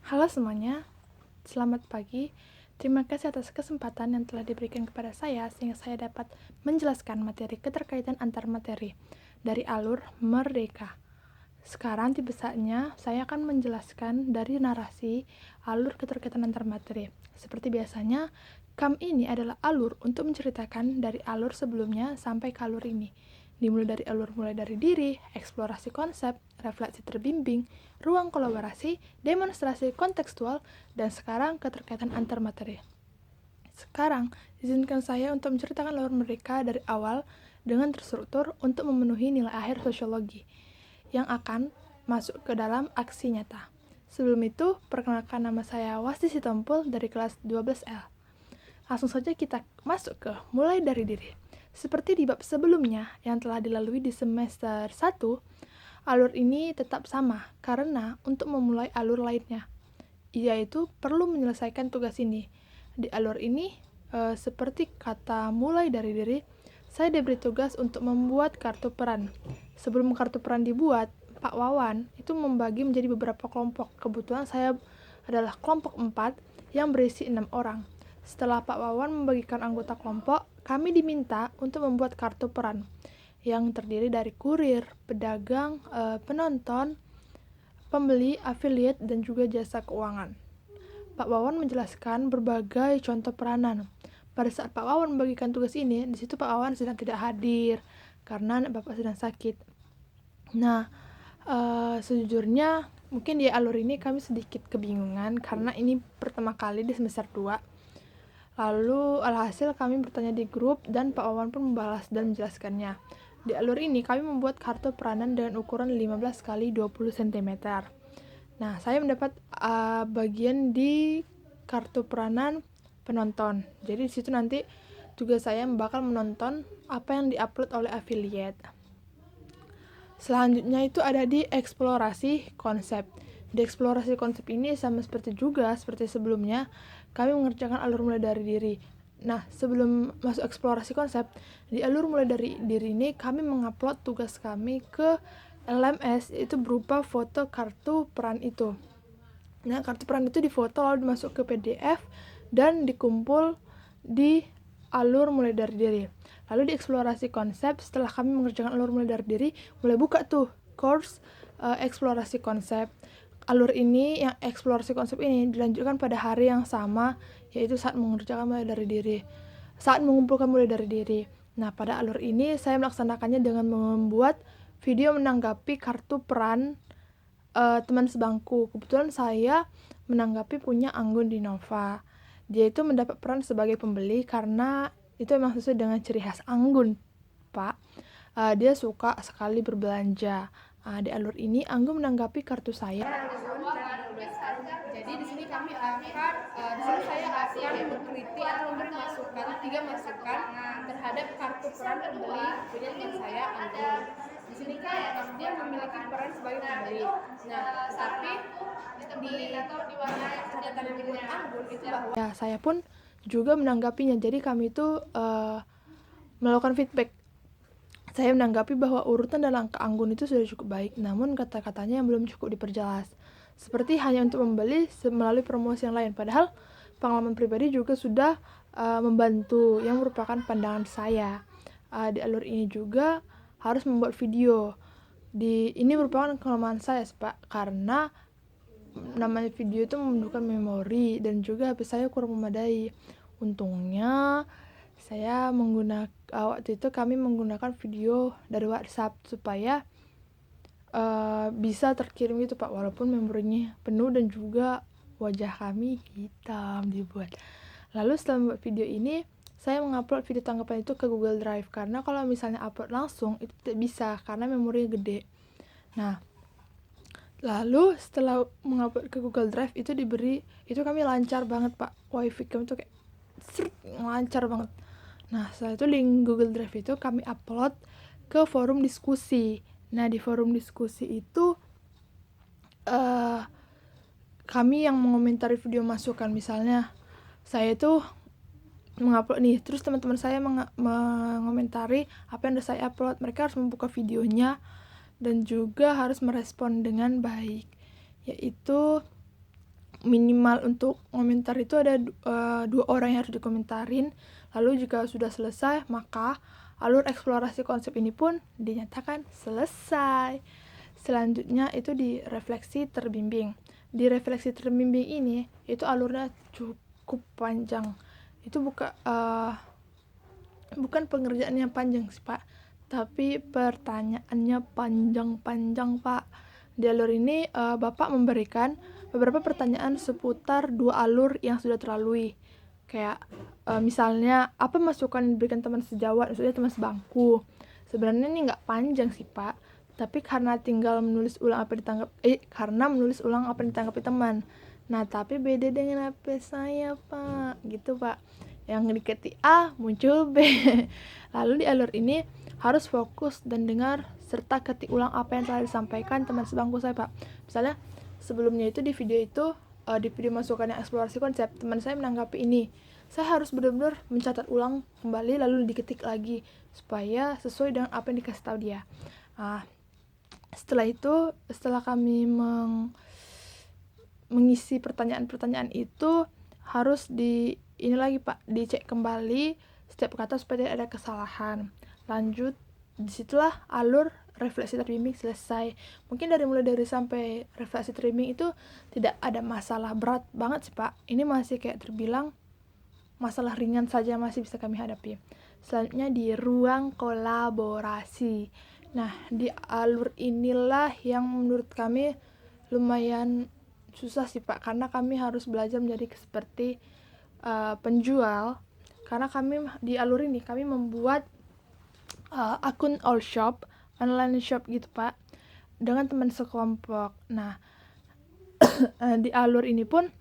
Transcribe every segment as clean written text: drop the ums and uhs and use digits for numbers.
Halo semuanya, selamat pagi. Terima kasih atas kesempatan yang telah diberikan kepada saya sehingga saya dapat menjelaskan materi keterkaitan antar materi dari alur Merdeka. Sekarang tiba saatnya saya akan menjelaskan dari narasi alur keterkaitan antar materi. Seperti biasanya, KAM ini adalah alur untuk menceritakan dari alur sebelumnya sampai ke alur ini. Dimulai dari alur mulai dari diri, eksplorasi konsep, refleksi terbimbing, ruang kolaborasi, demonstrasi kontekstual, dan sekarang keterkaitan antar materi. Sekarang, izinkan saya untuk menceritakan alur mereka dari awal dengan terstruktur untuk memenuhi nilai akhir sosiologi yang akan masuk ke dalam aksi nyata. Sebelum itu, perkenalkan nama saya Wasti Sitompul dari kelas 12L. Langsung saja kita masuk ke mulai dari diri. Seperti di bab sebelumnya yang telah dilalui di semester 1, alur ini tetap sama karena untuk memulai alur lainnya, yaitu perlu menyelesaikan tugas ini. Di alur ini, seperti kata mulai dari diri, saya diberi tugas untuk membuat kartu peran. Sebelum kartu peran dibuat, Pak Wawan itu membagi menjadi beberapa kelompok. Kebetulan saya adalah kelompok 4 yang berisi 6 orang. Setelah Pak Wawan membagikan anggota kelompok, kami diminta untuk membuat kartu peran yang terdiri dari kurir, pedagang, penonton, pembeli, afiliat, dan juga jasa keuangan. Pak Wawan menjelaskan berbagai contoh peranan. Pada saat Pak Wawan membagikan tugas ini, di situ Pak Wawan sedang tidak hadir karena Bapak sedang sakit. Nah, sejujurnya mungkin di alur ini kami sedikit kebingungan karena ini pertama kali di semester 2. Lalu alhasil kami bertanya di grup dan Pak Wawan pun membalas dan menjelaskannya. Di alur ini kami membuat kartu peranan dengan ukuran 15 x 20 cm. Nah, saya mendapat bagian di kartu peranan penonton. Jadi di situ nanti tugas saya bakal menonton apa yang diupload oleh affiliate. Selanjutnya itu ada di eksplorasi konsep. Di eksplorasi konsep ini sama seperti sebelumnya, kami mengerjakan alur mulai dari diri. Nah, sebelum masuk eksplorasi konsep, di alur mulai dari diri ini kami mengupload tugas kami ke LMS, itu berupa foto kartu peran itu. Nah, kartu peran itu difoto lalu dimasuk ke PDF dan dikumpul di alur mulai dari diri. Lalu di eksplorasi konsep, setelah kami mengerjakan alur mulai dari diri, mulai buka tuh course eksplorasi konsep. Alur ini, yang eksplorasi konsep ini dilanjutkan pada hari yang sama, yaitu saat mengerjakan mulai dari diri, saat mengumpulkan mulai dari diri. Nah, pada alur ini saya melaksanakannya dengan membuat video menanggapi kartu peran teman sebangku. Kebetulan saya menanggapi punya Anggun Dinova. Dia itu mendapat peran sebagai pembeli karena itu memang sesuai dengan ciri khas Anggun, Pak. Dia suka sekali berbelanja. Di alur ini Anggun menanggapi kartu saya. Jadi di sini kami akan di sini saya akan mengkritik atau memberi masukan, 3 masukan terhadap kartu peran pembeli punya teman saya Anggun. Di sini kan dia memiliki peran sebagai pembeli. Nah, tetapi di catatan yang dibuat Anggun itu bahwa ya saya pun juga menanggapinya. Jadi kami itu melakukan feedback. Saya menanggapi bahwa urutan dan langkah Anggun itu sudah cukup baik, namun kata-katanya yang belum cukup diperjelas. Seperti hanya untuk membeli melalui promosi yang lain, padahal pengalaman pribadi juga sudah membantu, yang merupakan pandangan saya. Di alur ini juga harus membuat video. Ini merupakan kelemahan saya, Pak, karena namanya video itu membutuhkan memori dan juga HP saya kurang memadai. Untungnya saya waktu itu kami menggunakan video dari WhatsApp supaya bisa terkirim gitu, Pak, walaupun memorinya penuh dan juga wajah kami hitam dibuat. Lalu setelah membuat video ini, saya mengupload video tanggapan itu ke Google Drive karena kalau misalnya upload langsung itu tidak bisa karena memorinya gede. Nah, lalu setelah mengupload ke Google Drive itu kami lancar banget, Pak. Wifi kami tuh kayak lancar banget. Nah, setelah itu link Google Drive itu kami upload ke forum diskusi. Nah, di forum diskusi itu kami yang mengomentari video masukan. Misalnya saya itu mengupload nih, terus teman-teman saya mengomentari apa yang udah saya upload. Mereka harus membuka videonya dan juga harus merespon dengan baik, yaitu minimal untuk komentar itu ada 2 orang yang harus dikomentarin. Lalu jika sudah selesai, maka alur eksplorasi konsep ini pun dinyatakan selesai. Selanjutnya itu di refleksi terbimbing. Di refleksi terbimbing ini itu alurnya cukup panjang. Itu bukan pengerjaan yang panjang sih Pak, tapi pertanyaannya panjang-panjang Pak. Di alur ini Bapak memberikan beberapa pertanyaan seputar 2 alur yang sudah terlalui. Kayak misalnya apa masukan yang diberikan teman sejawat, maksudnya teman sebangku. Sebenarnya ini nggak panjang sih Pak, tapi karena menulis ulang apa ditanggapi teman. Nah, tapi beda dengan HP saya, Pak. Gitu, Pak. Yang diketik A, muncul B. Lalu di alur ini harus fokus dan dengar serta ketik ulang apa yang telah disampaikan teman sebangku saya, Pak. Misalnya, sebelumnya itu di video masukan yang eksplorasi konsep, teman saya menanggapi ini. Saya harus benar-benar mencatat ulang kembali lalu diketik lagi supaya sesuai dengan apa yang dikasih tahu dia. Nah, setelah kami mengisi pertanyaan-pertanyaan itu harus ini lagi Pak, dicek kembali setiap kata supaya tidak ada kesalahan. Lanjut, disitulah alur refleksi terbimbing selesai. Mungkin mulai dari sampai refleksi terbimbing itu tidak ada masalah berat banget sih Pak. Ini masih kayak terbilang masalah ringan saja, masih bisa kami hadapi. Selanjutnya di ruang kolaborasi. Nah, di alur inilah yang menurut kami lumayan susah sih Pak, karena kami harus belajar menjadi seperti penjual. Karena kami di alur ini kami membuat akun all shop, online shop gitu Pak, dengan teman sekelompok. Nah, di alur ini pun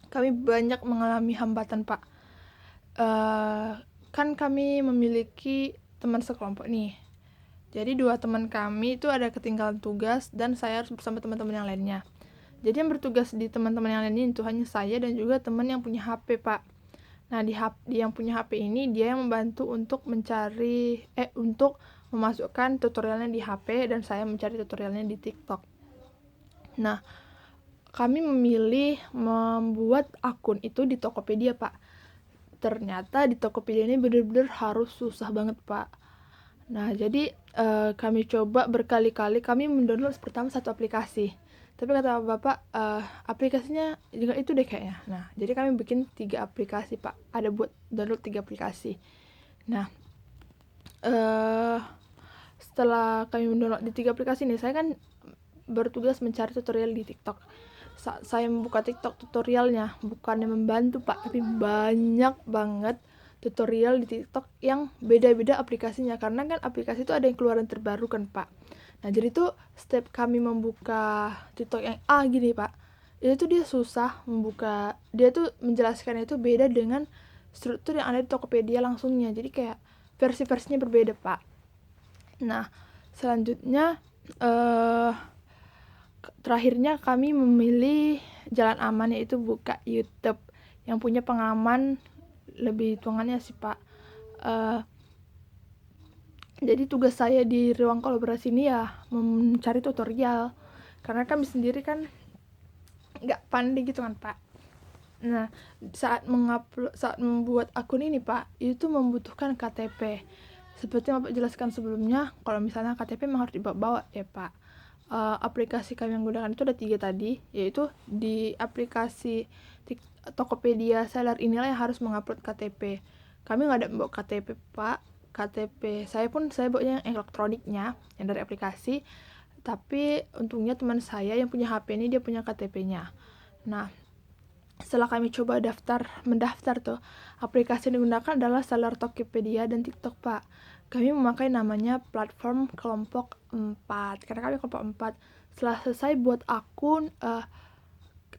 kami banyak mengalami hambatan Pak. Kan kami memiliki teman sekelompok nih. Jadi 2 teman kami itu ada ketinggalan tugas dan saya harus bersama teman-teman yang lainnya. Jadi yang bertugas di teman-teman yang lainnya itu hanya saya dan juga teman yang punya HP, Pak. Nah, di yang punya HP ini dia yang membantu untuk untuk memasukkan tutorialnya di HP dan saya mencari tutorialnya di TikTok. Nah, kami memilih membuat akun itu di Tokopedia, Pak. Ternyata di Tokopedia ini benar-benar harus susah banget, Pak. Nah, jadi kami coba berkali-kali, kami mendownload pertama 1 aplikasi. Tapi kata Bapak, aplikasinya juga itu deh kayaknya. Nah, jadi kami bikin 3 aplikasi, Pak. Ada buat download 3 aplikasi. Nah, setelah kami mendownload di 3 aplikasi ini, saya kan bertugas mencari tutorial di TikTok. Saat saya membuka TikTok tutorialnya, bukannya membantu Pak, tapi banyak banget tutorial di TikTok yang beda-beda aplikasinya, karena kan aplikasi itu ada yang keluaran terbaru kan Pak. Nah, jadi tuh setiap kami membuka TikTok yang A gini Pak, itu tuh dia susah membuka, dia tuh menjelaskan itu beda dengan struktur yang ada di Tokopedia langsungnya, jadi kayak versi-versinya berbeda Pak. Nah, selanjutnya terakhirnya kami memilih jalan aman, yaitu buka YouTube yang punya pengalaman lebih hitungannya sih Pak. Jadi tugas saya di ruang kolaborasi ini ya mencari tutorial, karena kami sendiri kan nggak pandai gitu kan Pak. Nah, saat membuat akun ini Pak, itu membutuhkan KTP. Seperti yang Bapak jelaskan sebelumnya, kalau misalnya KTP memang harus dibawa ya Pak. Aplikasi kami yang gunakan itu ada 3 tadi, yaitu di aplikasi Tokopedia Seller inilah yang harus mengupload KTP. Kami nggak ada membawa KTP Pak. KTP saya bawanya yang elektroniknya, yang dari aplikasi, tapi untungnya teman saya yang punya HP ini dia punya KTP-nya. Nah, setelah kami coba mendaftar tuh, aplikasi yang digunakan adalah Seller Tokopedia dan TikTok Pak. Kami memakai namanya platform kelompok 4, karena kami kelompok 4. Setelah selesai buat akun,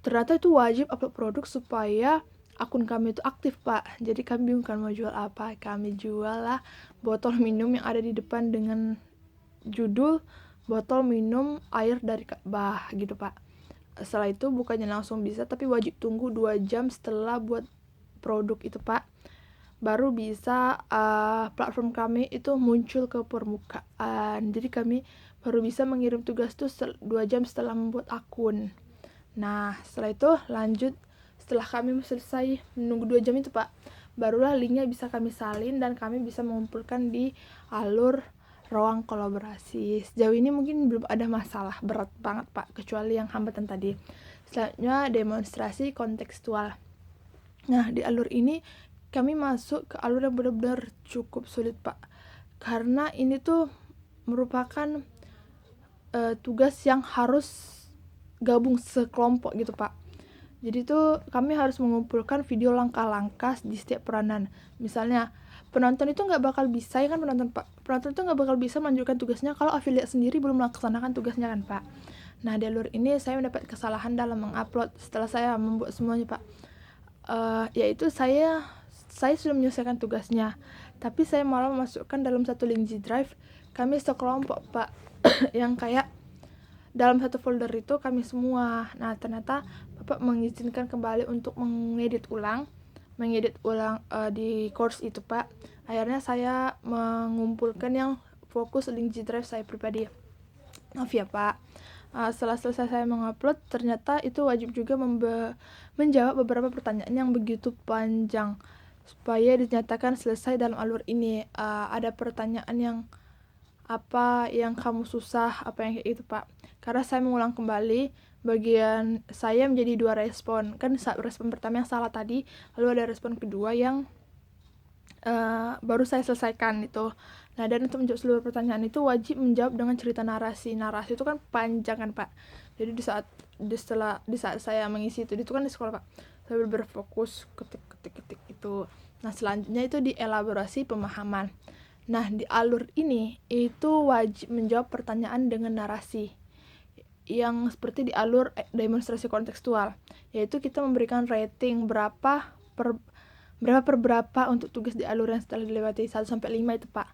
ternyata itu wajib upload produk supaya akun kami itu aktif Pak. Jadi kami bingung kan mau jual apa. Kami jual lah botol minum yang ada di depan dengan judul botol minum air dari Ka'bah gitu Pak. Setelah itu bukannya langsung bisa, tapi wajib tunggu 2 jam setelah buat produk itu Pak, baru bisa platform kami itu muncul ke permukaan. Jadi kami baru bisa mengirim tugas itu 2 jam setelah membuat akun. Nah, setelah itu lanjut, setelah kami selesai menunggu 2 jam itu Pak, barulah linknya bisa kami salin dan kami bisa mengumpulkan di alur ruang kolaborasi. Sejauh ini mungkin belum ada masalah berat banget Pak, kecuali yang hambatan tadi. Selanjutnya demonstrasi kontekstual. Nah, di alur ini kami masuk ke alur yang benar-benar cukup sulit Pak, karena ini tuh merupakan tugas yang harus gabung sekelompok gitu Pak. Jadi tuh kami harus mengumpulkan video langkah-langkah di setiap peranan. Misalnya penonton itu nggak bakal bisa, ya kan penonton Pak, penonton itu nggak bakal bisa melanjutkan tugasnya kalau affiliate sendiri belum melaksanakan tugasnya kan Pak. Nah, di alur ini saya mendapat kesalahan dalam mengupload setelah saya membuat semuanya Pak. Yaitu saya sudah menyelesaikan tugasnya, tapi saya malah memasukkan dalam satu link G Drive kami sekelompok Pak, yang kayak dalam satu folder itu kami semua. Nah, ternyata Bapak mengizinkan kembali untuk mengedit ulang di course itu Pak. Akhirnya saya mengumpulkan yang fokus link G Drive saya pribadi. Maaf ya Pak. Setelah selesai saya mengupload, ternyata itu wajib juga menjawab beberapa pertanyaan yang begitu panjang supaya dinyatakan selesai dalam alur ini. Ada pertanyaan yang apa yang kamu susah, apa yang kayak gitu Pak. Karena saya mengulang kembali, bagian saya menjadi 2 respon. Kan respon pertama yang salah tadi, lalu ada respon kedua yang baru saya selesaikan itu. Nah, dan untuk menjawab seluruh pertanyaan itu wajib menjawab dengan cerita narasi. Narasi itu kan panjang kan Pak. Jadi di saat saya mengisi itu kan di sekolah Pak, saya berfokus ketik itu. Nah, selanjutnya itu di elaborasi pemahaman. Nah, di alur ini itu wajib menjawab pertanyaan dengan narasi yang seperti di alur demonstrasi kontekstual, yaitu kita memberikan rating berapa per berapa untuk tugas di alur yang setelah dilewati 1 sampai 5 itu Pak.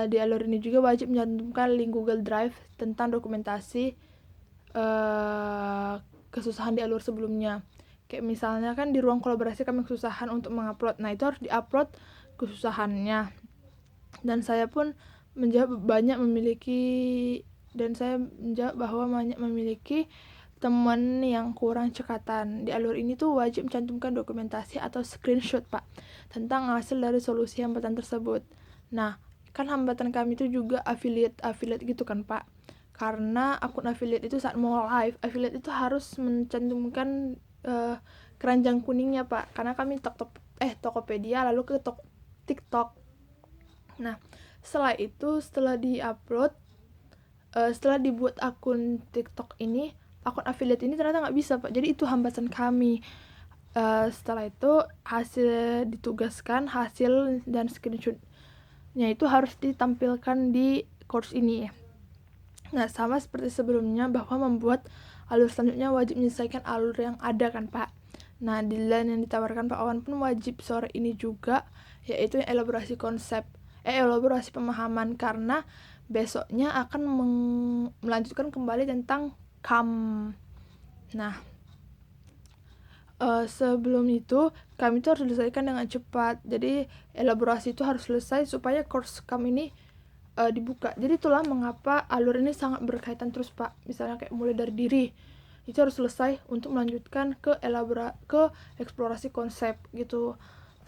Di alur ini juga wajib mencantumkan link Google Drive tentang dokumentasi kesusahan di alur sebelumnya. Kayak misalnya kan di ruang kolaborasi kami kesusahan untuk mengupload. Nah, itu harus diupload kesusahannya. Dan saya pun menjawab bahwa banyak memiliki teman yang kurang cekatan. Di alur ini tuh wajib mencantumkan dokumentasi atau screenshot Pak tentang hasil dari solusi hambatan tersebut. Nah, kan hambatan kami itu juga affiliate gitu kan Pak. Karena akun affiliate itu saat mau live, affiliate itu harus mencantumkan keranjang kuningnya Pak. Karena kami Tokopedia lalu ke TikTok. Nah, setelah diupload, setelah dibuat akun TikTok ini, akun affiliate ini ternyata nggak bisa Pak. Jadi itu hambatan kami. Setelah itu ditugaskan hasil dan screenshotnya itu harus ditampilkan di course ini. Nah, sama seperti sebelumnya bahwa membuat alur selanjutnya wajib menyelesaikan alur yang ada kan Pak. Nah, di line yang ditawarkan Pak Awan pun wajib sore ini juga, yaitu elaborasi pemahaman, karena besoknya akan melanjutkan kembali tentang KAM. Nah, sebelum itu kami itu harus selesaikan dengan cepat. Jadi elaborasi itu harus selesai supaya course KAM ini dibuka. Jadi itulah mengapa alur ini sangat berkaitan terus Pak. Misalnya kayak mulai dari diri itu harus selesai untuk melanjutkan ke eksplorasi konsep gitu.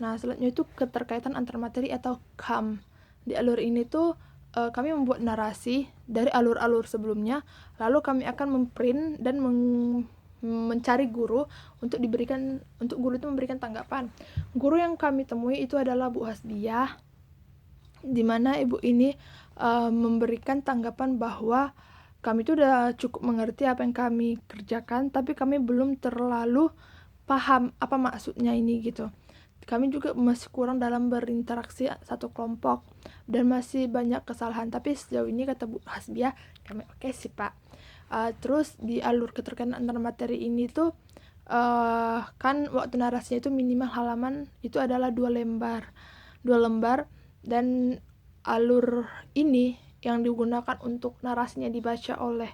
Nah, selanjutnya itu keterkaitan antar materi atau KAM. Di alur ini tuh kami membuat narasi dari alur-alur sebelumnya, lalu kami akan memprint dan mencari guru untuk guru itu memberikan tanggapan. Guru yang kami temui itu adalah Bu Hasbiah, di mana ibu ini memberikan tanggapan bahwa kami itu udah cukup mengerti apa yang kami kerjakan, tapi kami belum terlalu paham apa maksudnya ini gitu. Kami juga masih kurang dalam berinteraksi satu kelompok dan masih banyak kesalahan, tapi sejauh ini kata Bu Hasbiah kami oke sih Pak. Terus di alur keterkaitan antar materi ini tuh kan waktu narasinya itu minimal halaman itu adalah 2 lembar, dan alur ini yang digunakan untuk narasinya dibaca oleh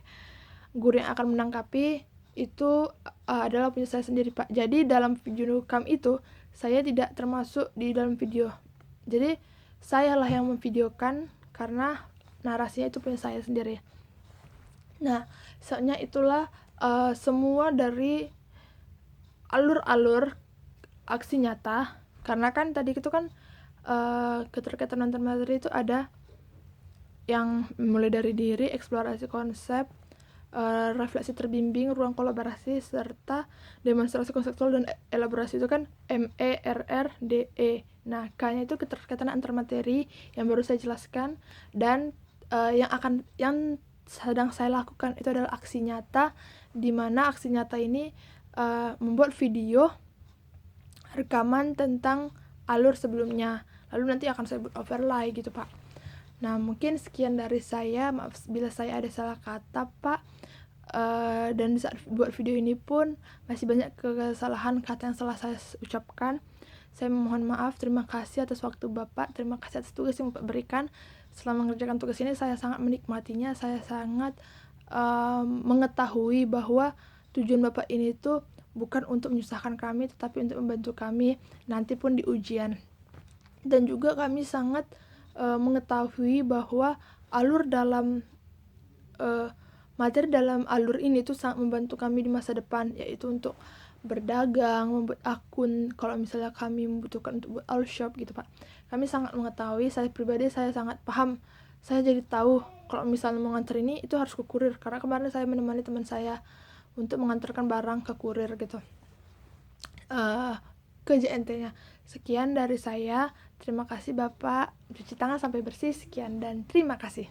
guru yang akan menangkapi itu adalah punya saya sendiri Pak. Jadi dalam video KAM itu saya tidak termasuk di dalam video. Jadi saya lah yang memvideokan karena narasinya itu punya saya sendiri. Nah, soalnya itulah semua dari alur-alur aksi nyata, karena kan tadi itu kan keterkaitan antar materi itu ada yang mulai dari diri, eksplorasi konsep, refleksi terbimbing, ruang kolaborasi, serta demonstrasi konseptual dan elaborasi itu kan MERRDE. Nah, K-nya itu keterkaitan antar materi yang baru saya jelaskan, dan yang sedang saya lakukan itu adalah aksi nyata, di mana aksi nyata ini membuat video rekaman tentang alur sebelumnya, lalu nanti akan saya buat overlay gitu, Pak. Nah, mungkin sekian dari saya. Maaf bila saya ada salah kata, Pak. Dan saat buat video ini pun masih banyak kesalahan kata yang salah saya ucapkan. Saya mohon maaf. Terima kasih atas waktu Bapak. Terima kasih atas tugas yang Bapak berikan. Selama mengerjakan tugas ini, saya sangat menikmatinya. Saya sangat mengetahui bahwa tujuan Bapak ini tuh bukan untuk menyusahkan kami, tetapi untuk membantu kami nanti pun di ujian. Dan juga kami sangat mengetahui bahwa alur dalam materi dalam alur ini tuh sangat membantu kami di masa depan, yaitu untuk berdagang, membuat akun, kalau misalnya kami membutuhkan untuk buat all shop gitu, Pak. Kami sangat mengetahui, saya pribadi saya sangat paham. Saya jadi tahu kalau misalnya mau nganter ini itu harus ke kurir, karena kemarin saya menemani teman saya untuk mengantarkan barang ke kurir gitu, ke JNT-nya. Sekian dari saya. Terima kasih Bapak. Cuci tangan sampai bersih. Sekian dan terima kasih.